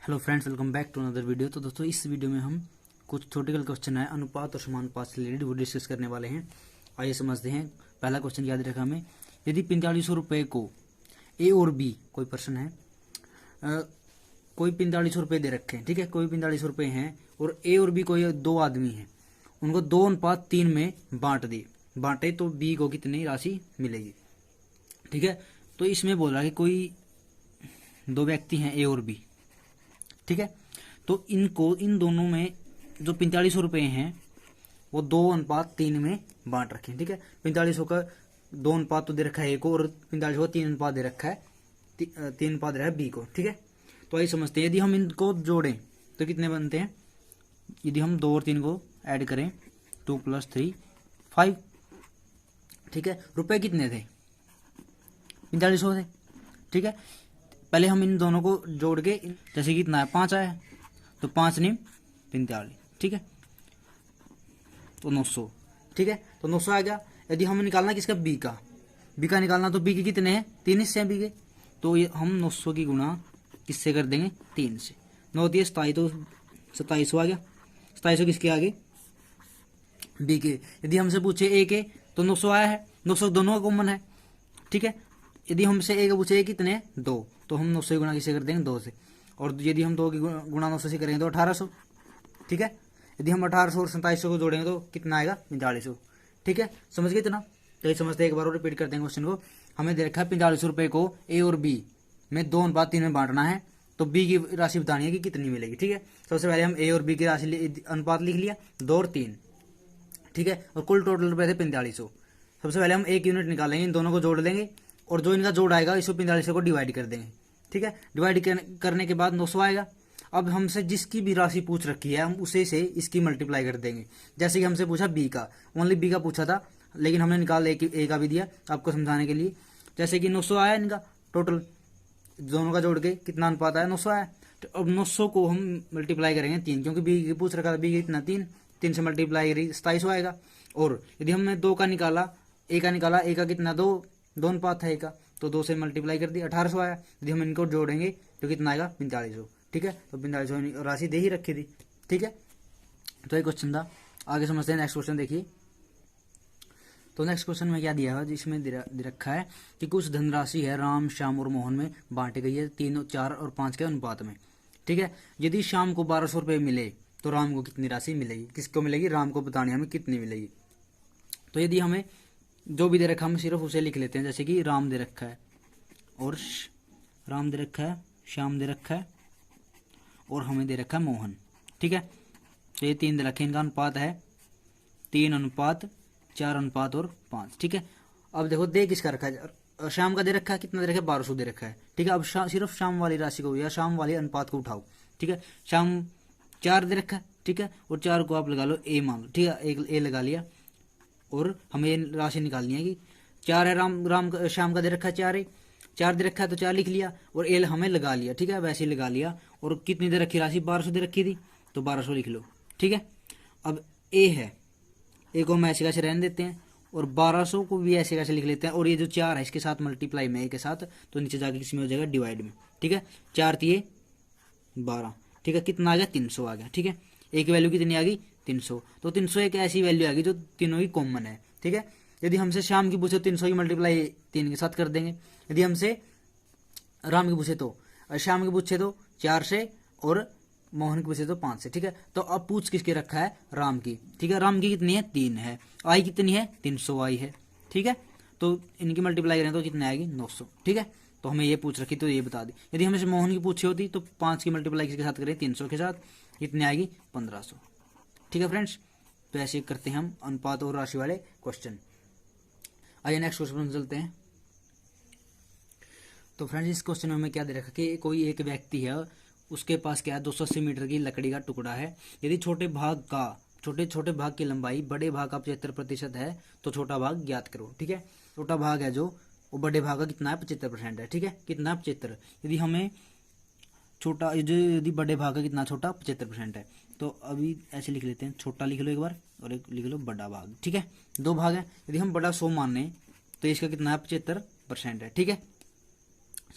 Hello friends, welcome back to another video. तो दोस्तों, इस वीडियो में हम कुछ थ्योरेटिकल क्वेश्चन है अनुपात और समानुपात से रिलेटेड वो डिस्कस करने वाले हैं। आइए समझते हैं। पहला क्वेश्चन याद रखा हमें, यदि 4500 रुपये को ए और बी कोई पर्सन है, कोई 4500 रुपये दे रखे हैं, ठीक है, कोई 4500 रुपये हैं और ए और बी कोई दो आदमी हैं, उनको 2:3 में बांटे तो बी को कितनी राशि मिलेगी। ठीक है, तो इसमें बोल रहा है कि कोई दो व्यक्ति हैं ए और बी, ठीक है, तो इनको इन दोनों में जो 4500 रुपये हैं वो 2:3 में बांट रखे हैं। ठीक है, 4500 का 2 अनुपात तो दे रखा है ए को और 4500 का 3 अनुपात दे रखा है, 3 अनुपात दे रखा है बी को। ठीक है, तो आइए समझते हैं। यदि हम इनको जोड़ें तो कितने बनते हैं। यदि हम 2 और 3 को ऐड करें, 2 + 3 5। ठीक है, रुपए कितने थे, 4500 थे। ठीक है, पहले हम इन दोनों को जोड़ के, जैसे कि कितना है 5 आया, तो 5 × 45। ठीक है, तो 900। ठीक है, तो 900 आ गया। यदि हमें निकालना किसका, बी का निकालना, तो बी के कितने हैं, 3 हिस्से हैं बी के, तो ये हम 900 की गुणा किससे कर देंगे, 3 से। 9 × 27, तो 2700 आ गया। 2700 किसके आगे, बी के। यदि हमसे पूछे ए के, तो 900 आया है, 900 दोनों का कॉमन है। ठीक है, यदि हमसे ए का पूछे कितने, 2, तो हम 900 की गुणा किससे कर देंगे, 2 से। और यदि हम 2 की गुणा 900 से करेंगे तो 1800। ठीक है, यदि हम 1800 और 2700 को जोड़ेंगे तो कितना आएगा, 4500। ठीक है, समझ गए इतना। तो ये समझते हैं, एक बार और रिपीट करते हैं क्वेश्चन को। हमें दे रखा है 4500 रुपये को ए और बी में 2:3 में बांटना है, तो बी की राशि बतानी है कि कितनी मिलेगी। ठीक है, सबसे पहले हम ए और बी की राशि अनुपात लिख लिया, 2 और 3। ठीक है, और कुल टोटल रुपये थे 4500। सबसे पहले हम एक यूनिट निकालेंगे, इन दोनों को जोड़ लेंगे और जो इनका जोड़ आएगा इसको 4500 को डिवाइड कर देंगे। ठीक है, डिवाइड करने के बाद 900 आएगा। अब हमसे जिसकी भी राशि पूछ रखी है हम उसे से इसकी मल्टीप्लाई कर देंगे। जैसे कि हमसे पूछा बी का, ओनली बी का पूछा था, लेकिन हमने निकाल ए का भी दिया आपको समझाने के लिए। जैसे कि 900 आया इनका टोटल, दोनों का जोड़ के कितना अनुपात आया, 900 आया। तो अब 900 को हम मल्टीप्लाई करेंगे 3, क्योंकि बी की पूछ रखा था, बी कितना 3 से मल्टीप्लाई करी 2700 आएगा। और यदि हमने 2 का निकाला, ए का कितना 2 अनुपात है ए का, तो 2 से मल्टीप्लाई कर दी, 1800 आया। यदि हम इनको जोड़ेंगे तो कितना आएगा, 4500। ठीक है, तो 4500 राशि दे ही रखी थी। ठीक है, तो ये क्वेश्चन था। आगे समझते हैं, नेक्स्ट क्वेश्चन देखिए। तो नेक्स्ट क्वेश्चन में क्या दिया है, जिसमें दे रखा है कि कुछ धनराशि है राम, श्याम और मोहन में बांटी गई है 3, 4 और 5 के अनुपात में। ठीक है, यदि श्याम को 1200 रुपये मिले तो राम को कितनी राशि मिलेगी, किसको मिलेगी, राम को बतानी हमें कितनी मिलेगी। तो यदि हमें जो भी दे रखा है हम सिर्फ उसे लिख लेते हैं। जैसे कि राम दे रखा है और राम दे रखा है, श्याम दे रखा है और हमें दे रखा है मोहन। ठीक है, तो ये 3 दे रखे, इनका अनुपात है 3:4 और 5। ठीक है, अब देखो दे किसका रखा है, श्याम का दे रखा है, कितना दे रखा है, 1200 दे रखा है। ठीक है, अब सिर्फ शाम वाली राशि को या शाम वाले अनुपात को उठाओ। ठीक है, शाम 4 दे रखा है। ठीक है, और 4 को आप लगा लो ए मान लो। ठीक है, एक ए लगा लिया और हमें ये राशि निकालनी है कि 4 है, शाम का दे रखा है 4 दे रखा है, तो 4 लिख लिया और एल हमें लगा लिया। ठीक है, वैसे ही लगा लिया। और कितनी दे रखी राशि, 1200 दे रखी थी, तो 1200 लिख लो। ठीक है, अब ए है, ए को हम ऐसे कैसे रहने देते हैं और 1200 को भी ऐसे कैसे लिख लेते हैं। और ये जो 4 है इसके साथ मल्टीप्लाई में ए के साथ, तो नीचे जाके किसी में हो जाएगा डिवाइड में। ठीक है, 4 × 12। ठीक है, कितना आ गया, 300 आ गया। ठीक है, ए की वैल्यू कितनी आ गई, 300। तो 300 एक ऐसी वैल्यू आ गई जो तीनों की कॉमन है। ठीक है, यदि हमसे शाम की पूछे 300 की मल्टीप्लाई 3 के साथ कर देंगे। यदि हमसे राम की पूछे तो, श्याम की पूछे तो 4 से और मोहन की पूछे तो 5 से। ठीक है, तो अब पूछ किसके रखा है, राम की। ठीक है, राम की कितनी है, 3 है, आई कितनी है, 300 आई है। ठीक है, तो इनकी मल्टीप्लाई करें तो कितनी आएगी, 900। ठीक है, तो हमें ये पूछ रखी तो ये बता दी। यदि हमें मोहन की पूछी होती तो 5 की मल्टीप्लाई किसके साथ करें, 300 के साथ, कितनी आएगी, 1500। ठीक है फ्रेंड्स, तो ऐसे करते हैं हम अनुपात और राशि वाले क्वेश्चन। आइए नेक्स्ट क्वेश्चन चलते हैं। तो फ्रेंड्स, इस क्वेश्चन में हमें क्या दे रखा कि कोई एक व्यक्ति है, उसके पास क्या है, 280 मीटर की लकड़ी का टुकड़ा है। यदि छोटे छोटे भाग की लंबाई बड़े भाग का 75% है तो छोटा भाग ज्ञात करो। ठीक है, छोटा भाग है जो वो बड़े भाग का कितना है, 75% है। ठीक है, कितना 75। यदि हमें छोटा, यदि बड़े भाग का कितना छोटा, 75% है, तो अभी ऐसे लिख लेते हैं, छोटा लिख लो एक बार और एक लिख लो बड़ा भाग। ठीक है, 2 भाग है। यदि हम बड़ा 100 माने तो इसका कितना है, 75% है। ठीक है,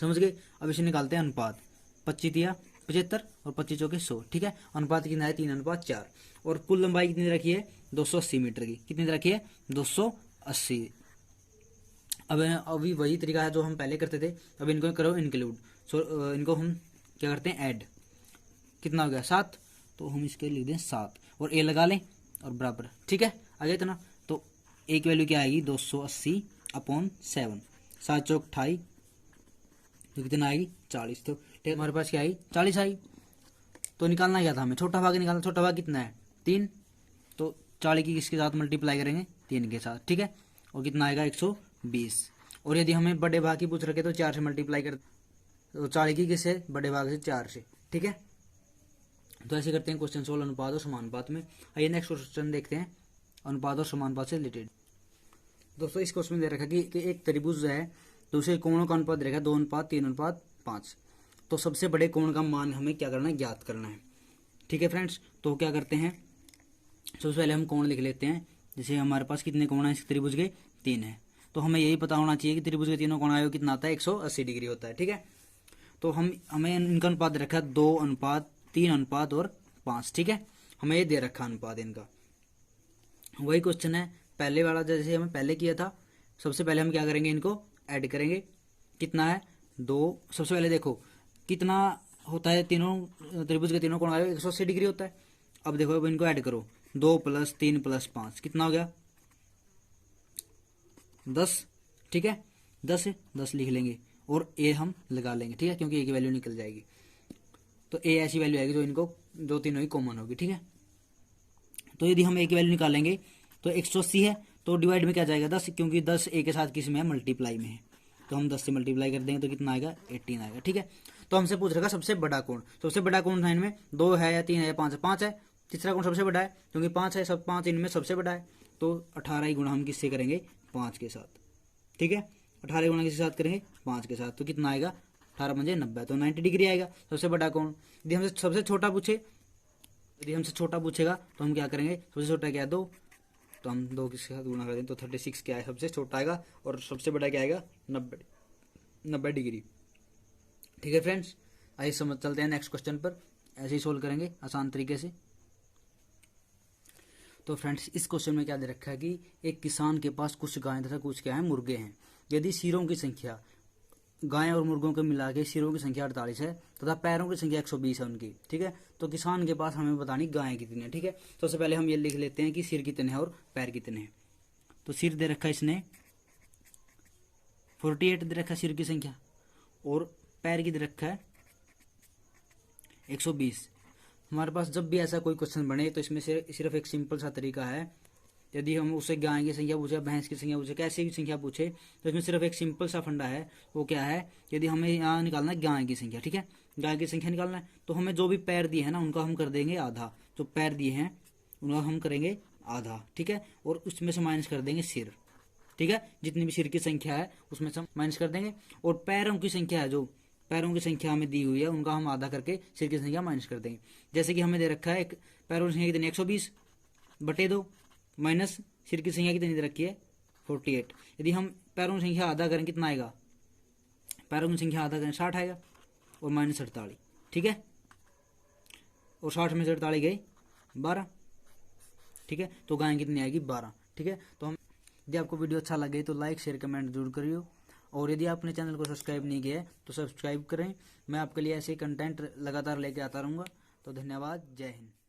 समझ गए। अब इसे निकालते हैं अनुपात, 25 × 75 और 25 चौके 100, ठीक है। अनुपात कितना है 3:4। और कुल लंबाई कितनी रखी है 280 मीटर की, कितनी रखी है 280। अब अभी वही तरीका है जो हम पहले करते थे, अब इनको करो इंक्लूड। इनको हम क्या करते हैं ऐड, कितना हो गया 7, तो हम इसके लिख दें 7 और ए लगा लें और बराबर, ठीक है। आ गया इतना, तो ए की वैल्यू क्या आएगी 280/7, 7 चौक 28, तो कितना आएगी 40। तो हमारे पास क्या आई 40 आई। तो निकालना क्या था हमें, छोटा भाग निकालना। छोटा भाग कितना है 3, तो 40 की किसके साथ मल्टीप्लाई करेंगे 3 के साथ, ठीक है। और कितना आएगा 120। और यदि हमें बड़े भाग की पूछ रखे तो 4 से मल्टीप्लाई कर, तो 40 की किससे बड़े भाग से 4 से, ठीक है। तो ऐसे करते हैं क्वेश्चन सोल्व अनुपात और समानुपात में। आइए नेक्स्ट क्वेश्चन देखते हैं अनुपात और समानुपात से रिलेटेड। दोस्तों इस क्वेश्चन में दे रखा कि एक त्रिभुज है तो उसे कोणों का अनुपात देखा 2:3:5। तो सबसे बड़े कोण का मान हमें क्या करना है ज्ञात करना है, ठीक है फ्रेंड्स। तो क्या करते हैं, सबसे पहले हम कोण लिख लेते हैं। जैसे हमारे पास कितने कोण है इस त्रिभुज के 3 है, तो हमें यही पता होना चाहिए कि त्रिभुज के तीनों कोण आयोग कितना आता है 180 डिग्री होता है, ठीक है। तो हमें इनका अनुपात रखा है 2:3:5, ठीक है। हमें ये दे रखा अनुपात इनका। वही क्वेश्चन है पहले वाला जैसे हमें पहले किया था। सबसे पहले हम क्या करेंगे, इनको ऐड करेंगे। कितना है 2, सबसे पहले देखो कितना होता है, तीनों त्रिभुज के तीनों कोण आयोग 180 डिग्री होता है। अब देखो अब इनको ऐड करो, 2 + 3 + 5 कितना हो गया 10, ठीक है। 10 लिख लेंगे और ए हम लगा लेंगे, ठीक है, क्योंकि ए की वैल्यू निकल जाएगी। तो ए ऐसी वैल्यू आएगी जो तीनों ही कॉमन होगी, ठीक है। तो यदि हम ए की वैल्यू निकालेंगे तो 180 है, तो डिवाइड में क्या जाएगा 10, क्योंकि 10 ए के साथ किस में है मल्टीप्लाई में है। तो हम 10 से मल्टीप्लाई कर देंगे तो कितना आएगा 18 आएगा, ठीक है। तो हमसे पूछ रखा सबसे बड़ा कोण। सबसे बड़ा कोण था इनमें 2 है या 3 है या 5 है, 5 है। तीसरा कोण सबसे बड़ा है क्योंकि 5 है, सब 5 इनमें सबसे बड़ा है। तो 18 ही गुणा हम किससे करेंगे 5 के साथ, ठीक है। 18 गुणा किसके साथ करेंगे 5 के साथ, तो कितना आएगा 18 × 5 = 90, तो 90 डिग्री आएगा सबसे बड़ा कोण। यदि हमसे सबसे छोटा पूछे, यदि हमसे छोटा पूछेगा तो हम क्या करेंगे, सबसे छोटा क्या है 2, तो हम 2 किसके साथ गुणा कर देंगे तो 36 क्या है सबसे छोटा आएगा, और सबसे बड़ा क्या आएगा 90 डिग्री, ठीक है फ्रेंड्स। आइए समझ चलते हैं नेक्स्ट क्वेश्चन पर, ऐसे ही सोल्व करेंगे आसान तरीके से। तो फ्रेंड्स इस क्वेश्चन में क्या दे रखा है कि एक किसान के पास कुछ गायें तथा कुछ क्या है मुर्गे हैं। यदि सिरों की संख्या, गायें और मुर्गों के मिला के सिरों की संख्या 48 है तथा पैरों की संख्या 120 है उनकी, ठीक है। तो किसान के पास हमें बतानी गायें कितनी है, ठीक है। तो सबसे पहले हम ये लिख लेते हैं कि सिर कितने हैं और पैर कितने हैं। तो सिर दे रखा है इसने 48 दे रखा है सिर की संख्या, और पैर की दे रखा है 120। हमारे पास जब भी ऐसा कोई क्वेश्चन बने तो इसमें से सिर्फ एक सिंपल सा तरीका है। यदि हम उसे गाय की संख्या पूछे, भैंस की संख्या पूछे, कैसे की संख्या पूछे, तो इसमें सिर्फ एक सिंपल सा फंडा है। वो क्या है, यदि हमें यहाँ निकालना है गाय की संख्या, ठीक है, गाय की संख्या निकालना है, तो हमें जो भी पैर दिए हैं ना उनका हम कर देंगे आधा। जो पैर दिए हैं उनका हम करेंगे आधा, ठीक है। और उसमें से माइनस कर देंगे सिर, ठीक है। जितनी भी सिर की संख्या है उसमें से माइनस कर देंगे। और पैरों की संख्या है, जो पैरों की संख्या हमें दी हुई है उनका हम आधा करके सिर की संख्या माइनस कर देंगे। जैसे कि हमें दे रखा है एक पैरों की संख्या कितनी 120 बटे 2 माइनस सिर की संख्या कितनी दे रखी है 48। यदि हम पैरों की संख्या आधा करें कितना आएगा, पैरों की संख्या आधा करें 60 आएगा, और माइनस 48, ठीक है। और 60 में से 48 गए 12, ठीक है। तो गाय कितनी आएगी 12, ठीक है। तो हम, यदि आपको वीडियो अच्छा लगे तो लाइक शेयर कमेंट जरूर करिए, और यदि आपने चैनल को सब्सक्राइब नहीं किया है तो सब्सक्राइब करें। मैं आपके लिए ऐसे कंटेंट लगातार लेके आता रहूँगा। तो धन्यवाद, जय हिंद।